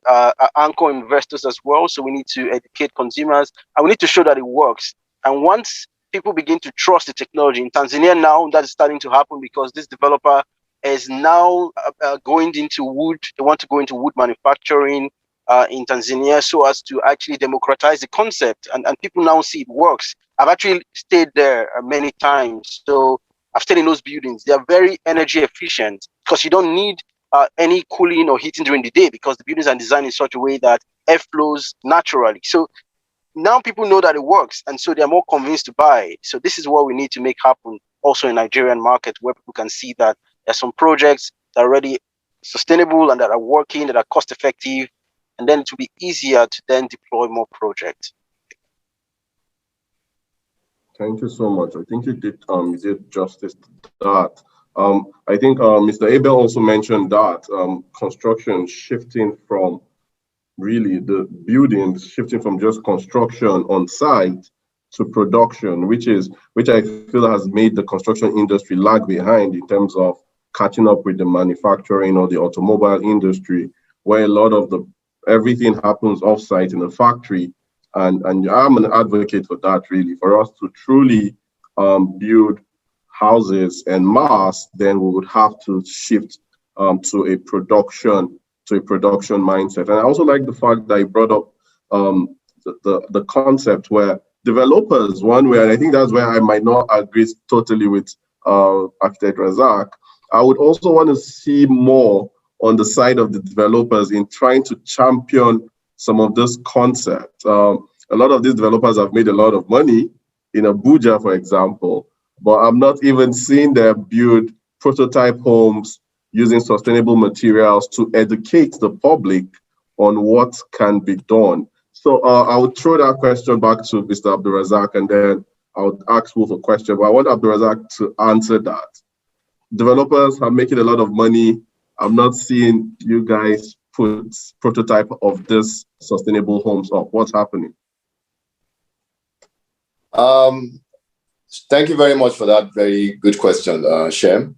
anchor investors as well. So we need to educate consumers, and we need to show that it works. And once people begin to trust the technology, in Tanzania now, that is starting to happen because this developer is now going into wood. They want to go into wood manufacturing in Tanzania so as to actually democratize the concept, and people now see it works. I've actually stayed there many times, so I've stayed in those buildings. They are very energy efficient because you don't need any cooling or heating during the day because the buildings are designed in such a way that air flows naturally. So now people know that it works, and so they're more convinced to buy. So this is what we need to make happen also in Nigerian market, where people can see that there's some projects that are already sustainable and that are working, that are cost effective, and then it will be easier to then deploy more projects. Thank you so much. I think you did justice to that. I think Mr. Abel also mentioned that construction shifting from really the buildings, shifting from just construction on site to production, which I feel has made the construction industry lag behind in terms of catching up with the manufacturing or the automobile industry, where a lot of everything happens off-site in the factory. And I'm an advocate for that, really. For us to truly build houses en masse, then we would have to shift to a production mindset. And I also like the fact that you brought up the concept where developers, one way, and I think that's where I might not agree totally with Architect Razak, I would also want to see more on the side of the developers in trying to champion some of this concept. A lot of these developers have made a lot of money in Abuja, for example, but I'm not even seeing them build prototype homes using sustainable materials to educate the public on what can be done. So I would throw that question back to Mr. Abdulrazak, and then I would ask Wolf a question, but I want Abdulrazak to answer that. Developers are making a lot of money. I'm not seeing you guys put prototype of this sustainable homes up. What's happening? Thank you very much for that very good question, Shem.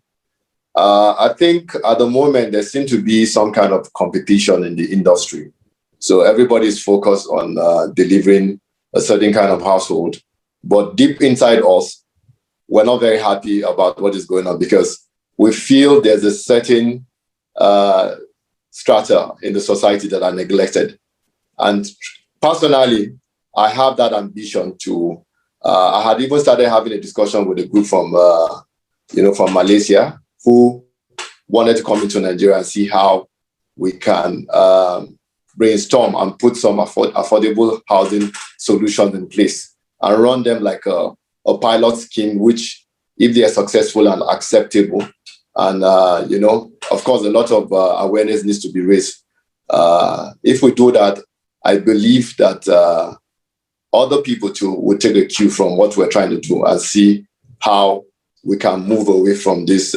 I think at the moment there seems to be some kind of competition in the industry. So everybody's focused on delivering a certain kind of household. But deep inside us, we're not very happy about what is going on because we feel there's a certain strata in the society that are neglected. And personally, I have that ambition to, I had even started having a discussion with a group from, from Malaysia who wanted to come into Nigeria and see how we can brainstorm and put some affordable housing solutions in place and run them like a pilot scheme, which if they are successful and acceptable, And, of course, a lot of awareness needs to be raised. If we do that, I believe that other people too will take a cue from what we're trying to do and see how we can move away from this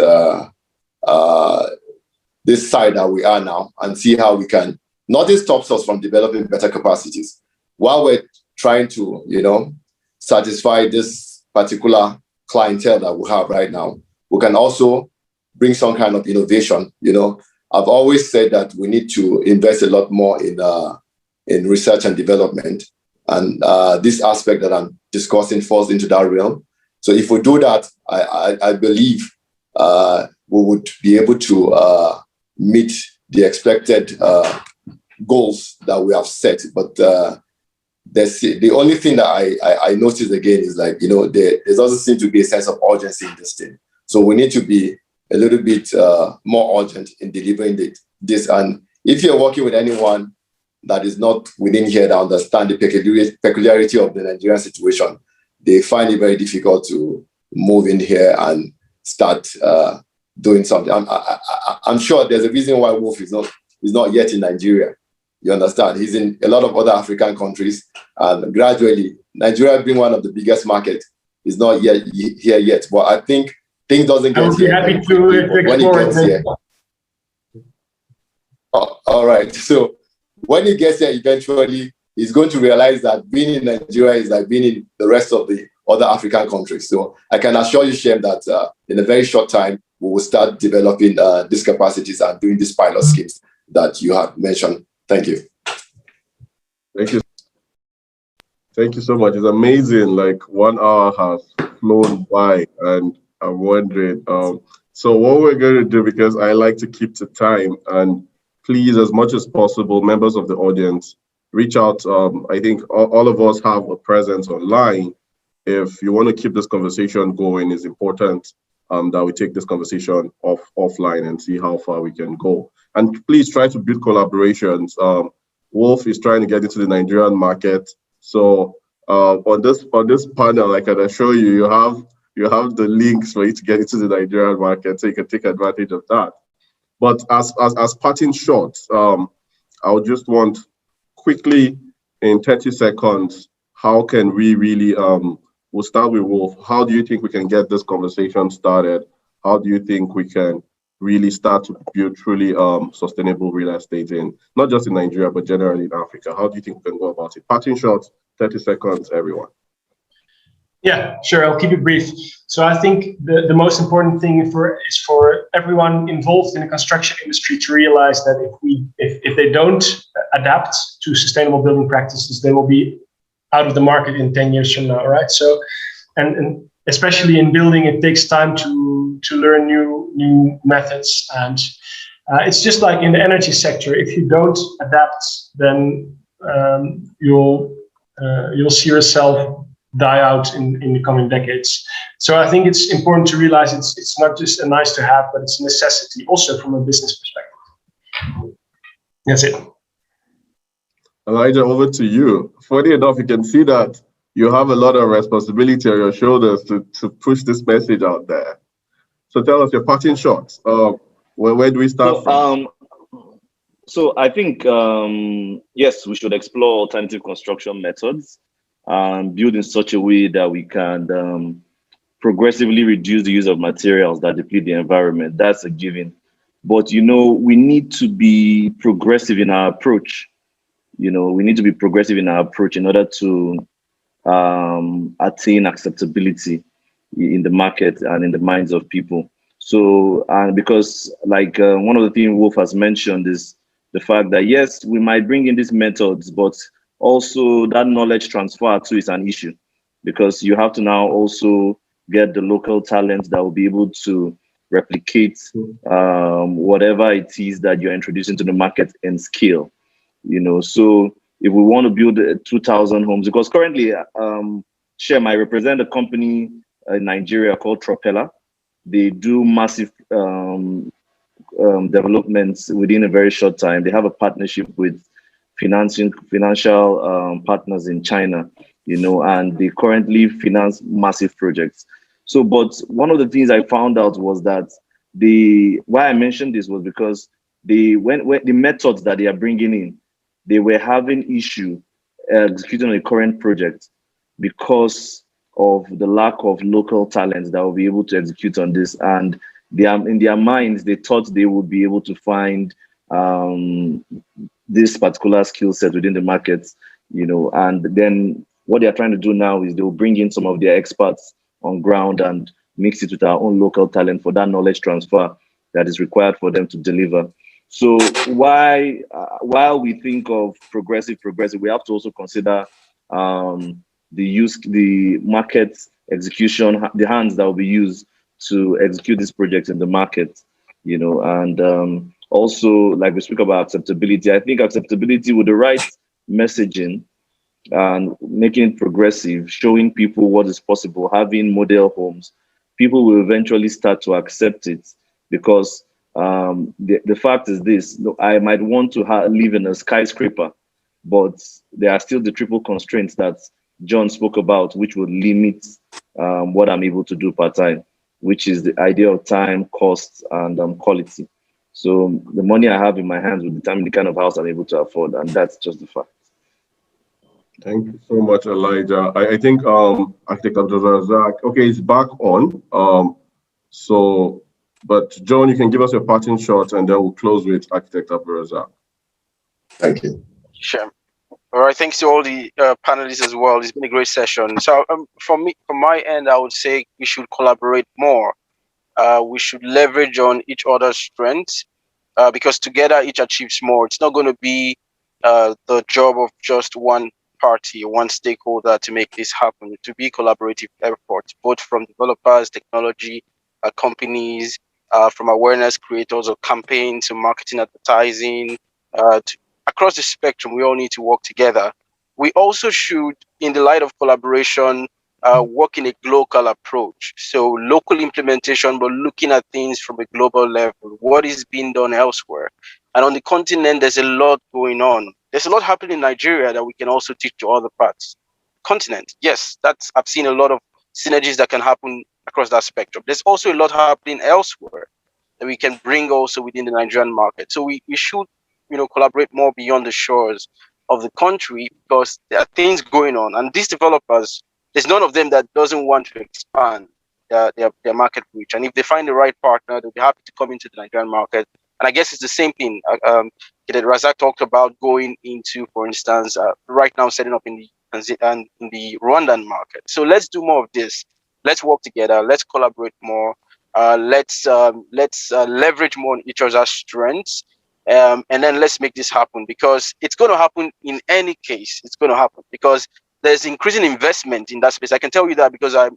this side that we are now, and see how we can, nothing stops us from developing better capacities. While we're trying to, satisfy this particular clientele that we have right now, we can also bring some kind of innovation. I've always said that we need to invest a lot more in research and development. And this aspect that I'm discussing falls into that realm. So if we do that, I believe we would be able to meet the expected goals that we have set. But the only thing that I noticed again is there doesn't seem to be a sense of urgency in this thing. So we need to be a little bit more urgent in delivering this. And if you're working with anyone that is not within here that understand the peculiarity of the Nigerian situation, they find it very difficult to move in here and start doing something. I'm sure there's a reason why Wolf is not yet in Nigeria. You understand? He's in a lot of other African countries, and gradually, Nigeria being one of the biggest markets, is not yet here yet. But I think things doesn't get here. I would be happy to explore it. All right. So when he gets here, eventually, he's going to realize that being in Nigeria is like being in the rest of the other African countries. So I can assure you, Shem, that in a very short time, we will start developing these capacities and doing these pilot schemes that you have mentioned. Thank you. Thank you. Thank you so much. It's amazing. Like 1 hour has flown by, and I'm wondering. So what we're going to do, because I like to keep to time, and please, as much as possible, members of the audience, reach out. I think all of us have a presence online. If you want to keep this conversation going, it's important that we take this conversation offline and see how far we can go. And please try to build collaborations. Wolf is trying to get into the Nigerian market. So on this panel, I can assure you, you have the links for you to get into the Nigerian market, so you can take advantage of that. But as parting shots, I would just want quickly in 30 seconds, how can we really, we'll start with Wolf. How do you think we can get this conversation started? How do you think we can really start to build truly sustainable real estate in, not just in Nigeria, but generally in Africa? How do you think we can go about it? Parting shots, 30 seconds, everyone. Yeah, sure. I'll keep it brief. So I think the most important thing is for everyone involved in the construction industry to realize that if they don't adapt to sustainable building practices, they will be out of the market in 10 years from now, right? So, and especially in building, it takes time to learn new methods, and it's just like in the energy sector. If you don't adapt, then you'll see yourself die out in the coming decades. So I think it's important to realize it's not just a nice to have, but it's a necessity also from a business perspective. That's it. Elijah, over to you. Funny enough, you can see that you have a lot of responsibility on your shoulders to push this message out there. So tell us your parting shots. Where do we start from? So I think, yes, we should explore alternative construction methods and build in such a way that we can progressively reduce the use of materials that deplete the environment. That's a given. But, we need to be progressive in our approach. We need to be progressive in our approach in order to attain acceptability in the market and in the minds of people. So, because one of the things Wolf has mentioned is the fact that, yes, we might bring in these methods, but also that knowledge transfer too is an issue, because you have to now also get the local talent that will be able to replicate whatever it is that you're introducing to the market and scale. So if we want to build 2,000 homes, because currently, Shem, I represent a company in Nigeria called Propeller. They do massive developments within a very short time. They have a partnership with financial partners in China, and they currently finance massive projects. So, but one of the things I found out was that why I mentioned this was because when the methods that they are bringing in, they were having issue executing a current project because of the lack of local talents that will be able to execute on this. And in their minds, they thought they would be able to find this particular skill set within the markets, and then what they're trying to do now is they'll bring in some of their experts on ground and mix it with our own local talent for that knowledge transfer that is required for them to deliver. So while we think of progressive, we have to also consider the market execution, the hands that will be used to execute these projects in the market, and also, like we speak about acceptability, I think acceptability with the right messaging and making it progressive, showing people what is possible, having model homes, people will eventually start to accept it, because the fact is this: I might want to live in a skyscraper, but there are still the triple constraints that John spoke about, which will limit what I'm able to do part-time, which is the idea of time, cost, and quality. So the money I have in my hands will determine the kind of house I'm able to afford, and that's just the fact. Thank you so much, Elijah. I think Architect Abdulrazak, okay, it's back on. But John, you can give us your parting shot, and then we'll close with Architect Abdulrazak. Thank you. Sure. All right. Thanks to all the panelists as well. It's been a great session. So from my end, I would say we should collaborate more. We should leverage on each other's strengths, because together each achieves more. It's not going to be the job of just one party, one stakeholder to make this happen. To be collaborative efforts, both from developers, technology companies, from awareness creators of campaigns to marketing, advertising, across the spectrum. We all need to work together. We also should, in the light of collaboration, work in a global approach. So local implementation, but looking at things from a global level. What is being done elsewhere? And on the continent, there's a lot going on. There's a lot happening in Nigeria that we can also teach to other parts. Continent, yes, I've seen a lot of synergies that can happen across that spectrum. There's also a lot happening elsewhere that we can bring also within the Nigerian market. So we should, collaborate more beyond the shores of the country, because there are things going on, and these developers, there's none of them that doesn't want to expand their market reach. And if they find the right partner, they'll be happy to come into the Nigerian market. And I guess it's the same thing that Razak talked about going into, for instance, right now setting up in the Rwandan market. So let's do more of this. Let's work together. Let's collaborate more. Let's leverage more on each other's strengths. And then let's make this happen, because it's going to happen in any case. It's going to happen because there's increasing investment in that space. I can tell you that because I'm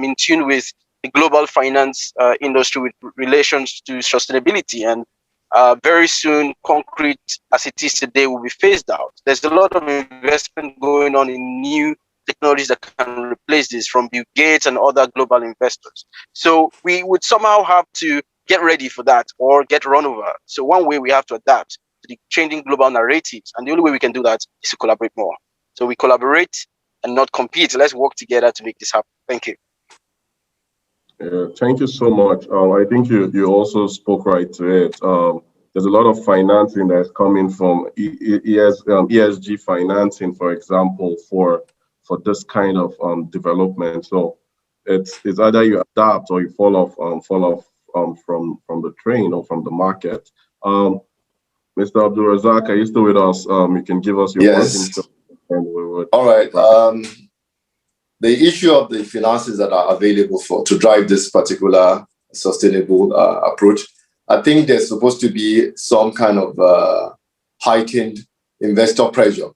in tune with the global finance industry with relations to sustainability, and very soon concrete as it is today will be phased out. There's a lot of investment going on in new technologies that can replace this, from Bill Gates and other global investors. So we would somehow have to get ready for that or get run over. So one way we have to adapt to the changing global narratives, and the only way we can do that is to collaborate more. So we collaborate and not compete. Let's work together to make this happen. Thank you. Thank you so much. I think you also spoke right to it. There's a lot of financing that's coming from ESG financing, for example, for this kind of development. So it's either you adapt or you fall off from the train or from the market. Mr. Abdulrazak, are you still with us? You can give us your yes. All right. The issue of the finances that are available to drive this particular sustainable approach, I think there's supposed to be some kind of heightened investor pressure.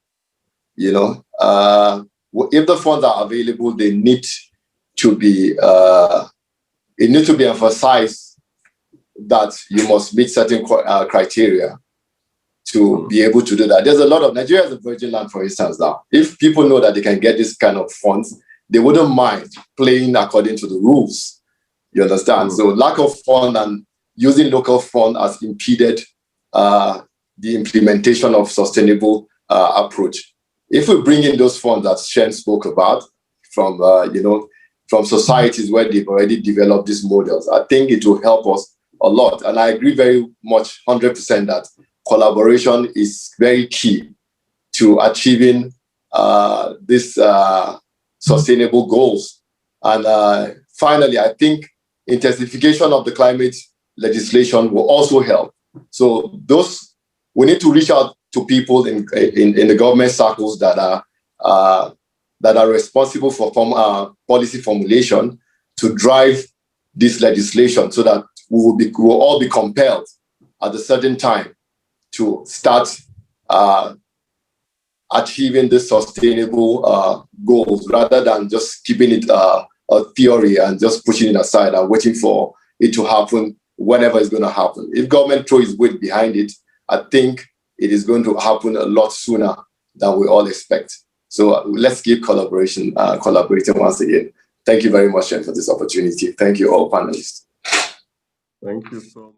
If the funds are available, they need to be emphasized that you must meet certain criteria to be able to do that. There's a lot of Nigeria is a virgin land, for instance. Now, if people know that they can get this kind of funds, they wouldn't mind playing according to the rules. You understand? So lack of fund and using local fund has impeded the implementation of sustainable approach. If we bring in those funds that Shen spoke about from from societies where they've already developed these models. I think it will help us a lot. And I agree very much, 100%, that collaboration is very key to achieving these sustainable goals. And finally, I think intensification of the climate legislation will also help. So we need to reach out to people in the government circles that are responsible for policy formulation to drive this legislation, so that we will all be compelled at a certain time to start achieving the sustainable goals, rather than just keeping it a theory and just pushing it aside and waiting for it to happen whenever it's going to happen. If government throws its weight behind it, I think it is going to happen a lot sooner than we all expect. So let's keep collaborating once again. Thank you very much, Shen, for this opportunity. Thank you all panelists. Thank you so much.